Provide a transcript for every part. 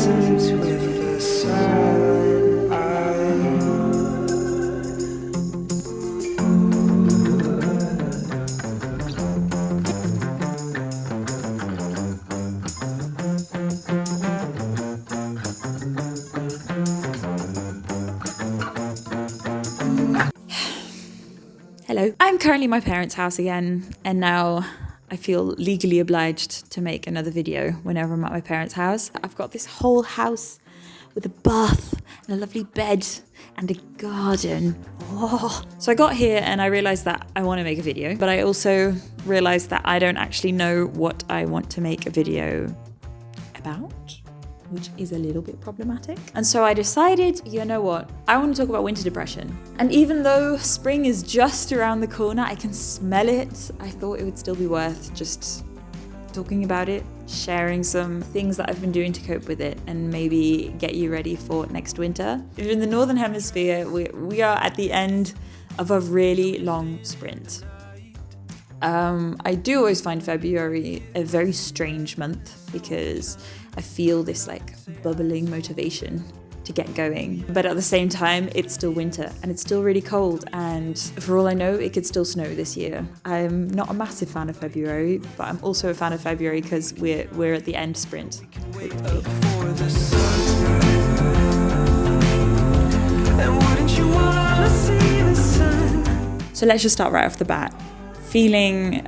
presents with a silent eye. Hello. I'm currently at my parents' house again, and now I feel legally obliged to make another video whenever I'm at my parents' house. I've got this whole house with a bath and a lovely bed and a garden. Oh. So I got here and I realized that I want to make a video, but I also realized that I don't actually know what I want to make a video about, which is a little bit problematic. And so I decided, you know what? I want to talk about winter depression. And even though spring is just around the corner, I can smell it. I thought it would still be worth just talking about it, sharing some things that I've been doing to cope with it, and maybe get you ready for next winter. In the Northern Hemisphere, we are at the end of a really long sprint. I do always find February a very strange month because I feel this like bubbling motivation to get going. But at the same time, it's still winter and it's still really cold. And for all I know, it could still snow this year. I'm not a massive fan of February, but I'm also a fan of February because we're at the end sprint. Wake up for the sunrise. And wouldn't you wanna see the sun? So let's just start right off the bat. Feeling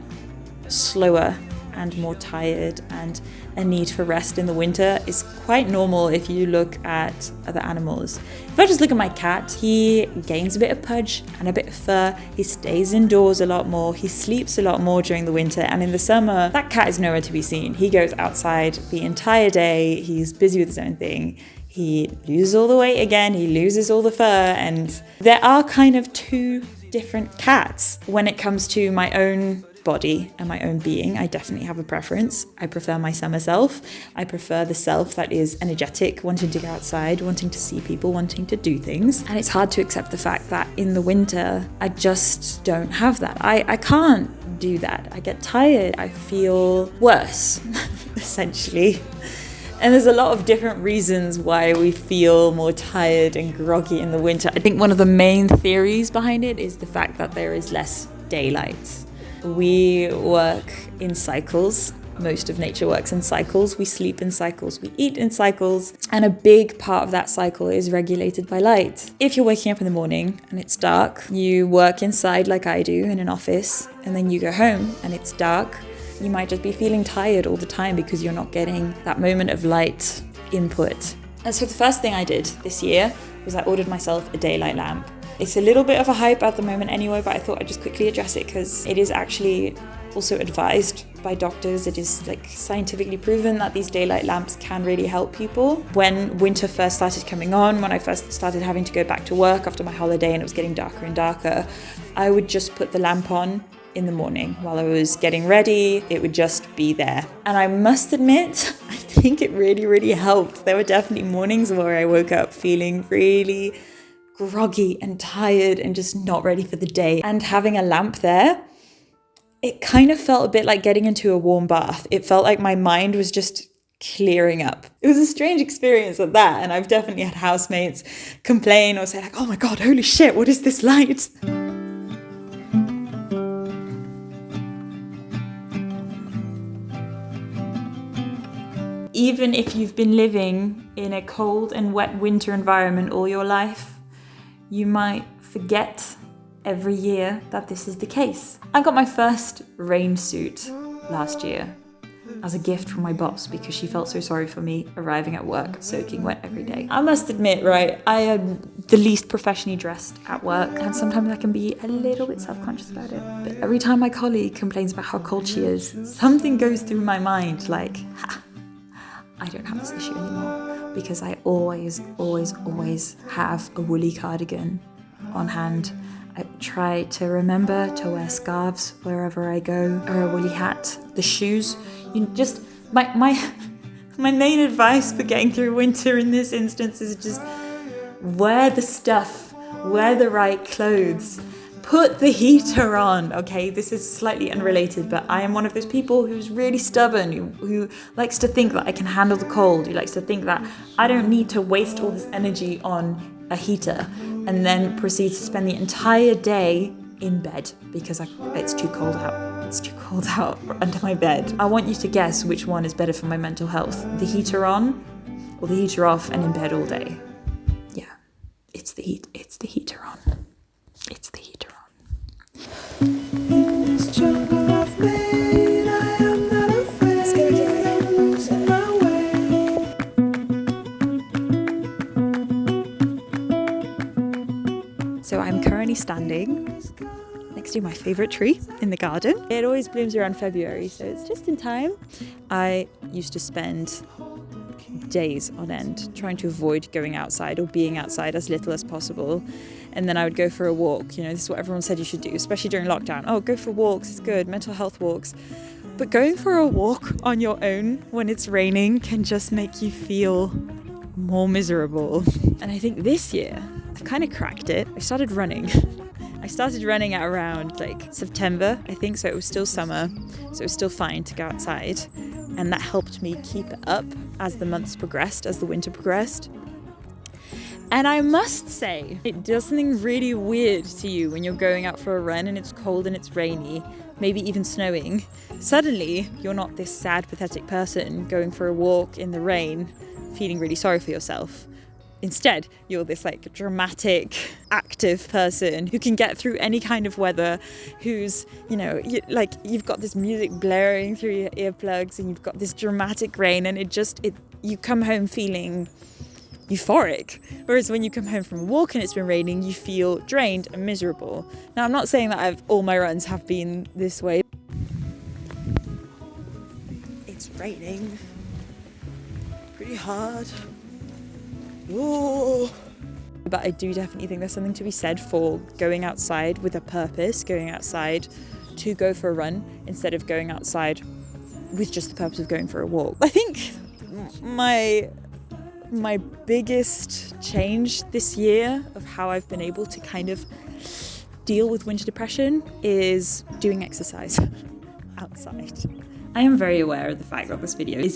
slower and more tired and a need for rest in the winter is quite normal if you look at other animals. If I just look at my cat, he gains a bit of pudge and a bit of fur. He stays indoors a lot more. He sleeps a lot more during the winter. And in the summer, that cat is nowhere to be seen. He goes outside the entire day. He's busy with his own thing. He loses all the weight again. He loses all the fur. And there are kind of two different cats when it comes to my own body and my own being. I definitely have a preference. I prefer my summer self. I prefer the self that is energetic, wanting to go outside, wanting to see people, wanting to do things. And it's hard to accept the fact that in the winter, I just don't have that. I can't do that. I get tired. I feel worse, essentially. And there's a lot of different reasons why we feel more tired and groggy in the winter. I think one of the main theories behind it is the fact that there is less daylight. We work in cycles. Most of nature works in cycles. We sleep in cycles. We eat in cycles. And a big part of that cycle is regulated by light. If you're waking up in the morning and it's dark, you work inside like I do in an office, and then you go home and it's dark. You might just be feeling tired all the time because you're not getting that moment of light input. And so the first thing I did this year was I ordered myself a daylight lamp. It's a little bit of a hype at the moment anyway, but I thought I'd just quickly address it because it is actually also advised by doctors. It is like scientifically proven that these daylight lamps can really help people. When winter first started coming on, when I first started having to go back to work after my holiday and it was getting darker and darker, I would just put the lamp on in the morning while I was getting ready. It would just be there. And I must admit, I think it really, really helped. There were definitely mornings where I woke up feeling really groggy and tired and just not ready for the day. And having a lamp there, it kind of felt a bit like getting into a warm bath. It felt like my mind was just clearing up. It was a strange experience at that. And I've definitely had housemates complain or say like, oh my God, holy shit, what is this light? Even if you've been living in a cold and wet winter environment all your life, you might forget every year that this is the case. I got my first rain suit last year as a gift from my boss because she felt so sorry for me arriving at work soaking wet every day. I must admit, right, I am the least professionally dressed at work, and sometimes I can be a little bit self-conscious about it. But every time my colleague complains about how cold she is, something goes through my mind like, I don't have this issue anymore because I always have a woolly cardigan on hand. I try to remember to wear scarves wherever I go, or a woolly hat. The shoes, my main advice for getting through winter in this instance is just wear the stuff, wear the right clothes. put the heater on, okay? This is slightly unrelated, but I am one of those people who's really stubborn, who likes to think that I can handle the cold, who likes to think that I don't need to waste all this energy on a heater and then proceed to spend the entire day in bed because it's too cold out. It's too cold out under my bed. I want you to guess which one is better for my mental health. The heater on or the heater off and in bed all day. Yeah, it's the heater on. It's the heater on. In this jungle I've made, I am not afraid of losing my way. So I'm currently standing next to my favourite tree in the garden. It always blooms around February, so it's just in time. I used to spend days on end trying to avoid going outside or being outside as little as possible. And then I would go for a walk. You know, this is what everyone said you should do, especially during lockdown. Oh, go for walks, it's good, mental health walks. But going for a walk on your own when it's raining can just make you feel more miserable. And I think this year, I've kind of cracked it. I started running. I started running at around like September, I think, so it was still summer, so it was still fine to go outside. And that helped me keep it up as the months progressed, as the winter progressed. And I must say, it does something really weird to you when you're going out for a run and it's cold and it's rainy, maybe even snowing. Suddenly, you're not this sad, pathetic person going for a walk in the rain, feeling really sorry for yourself. Instead, you're this like dramatic, active person who can get through any kind of weather, who's, you know, you've got this music blaring through your earplugs and you've got this dramatic rain and you come home feeling euphoric. Whereas when you come home from a walk and it's been raining, you feel drained and miserable. Now, I'm not saying that all my runs have been this way. It's raining pretty hard. Ooh. But I do definitely think there's something to be said for going outside with a purpose, going outside to go for a run instead of going outside with just the purpose of going for a walk. I think my biggest change this year of how I've been able to kind of deal with winter depression is doing exercise outside. I am very aware of the fact that this video is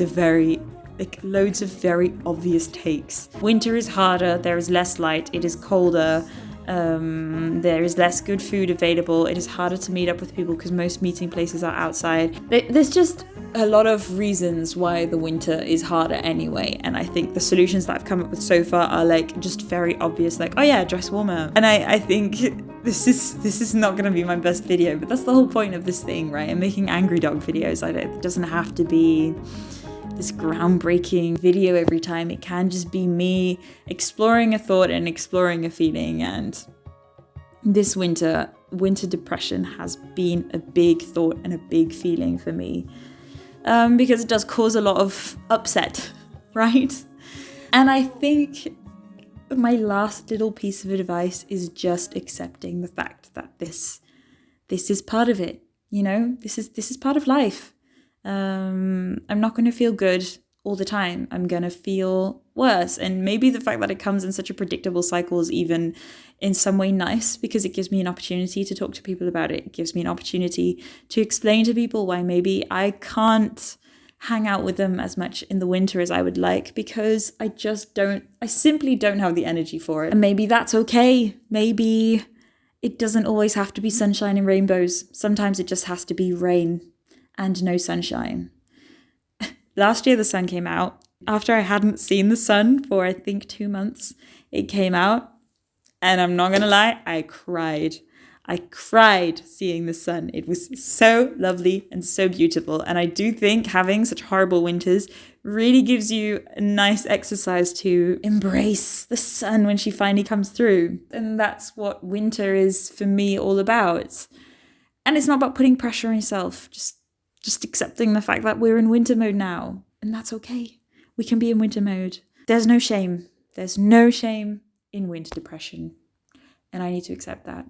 loads of very obvious takes. Winter is harder, there is less light, it is colder, there is less good food available, it is harder to meet up with people because most meeting places are outside. There's just a lot of reasons why the winter is harder anyway, and I think the solutions that I've come up with so far are like just very obvious, like, oh yeah, dress warmer. And I think this is not going to be my best video, but that's the whole point of this thing, right? I'm making angry dog videos. It doesn't have to be this groundbreaking video every time. It can just be me exploring a thought and exploring a feeling. And this winter depression has been a big thought and a big feeling for me, because it does cause a lot of upset, right? And I think my last little piece of advice is just accepting the fact that this is part of it. You know, this is part of life. I'm not going to feel good all the time. I'm going to feel worse. And maybe the fact that it comes in such a predictable cycle is even in some way nice, because it gives me an opportunity to talk to people about it. It gives me an opportunity to explain to people why maybe I can't hang out with them as much in the winter as I would like, because I simply don't have the energy for it. And maybe that's okay. Maybe it doesn't always have to be sunshine and rainbows. Sometimes it just has to be rain and no sunshine. Last year the sun came out. After I hadn't seen the sun for I think 2 months, it came out, and I'm not gonna lie, I cried. I cried seeing the sun. It was so lovely and so beautiful. And I do think having such horrible winters really gives you a nice exercise to embrace the sun when she finally comes through. And that's what winter is for me all about. And it's not about putting pressure on yourself. Just accepting the fact that we're in winter mode now, and that's okay. We can be in winter mode. There's no shame. There's no shame in winter depression, and I need to accept that.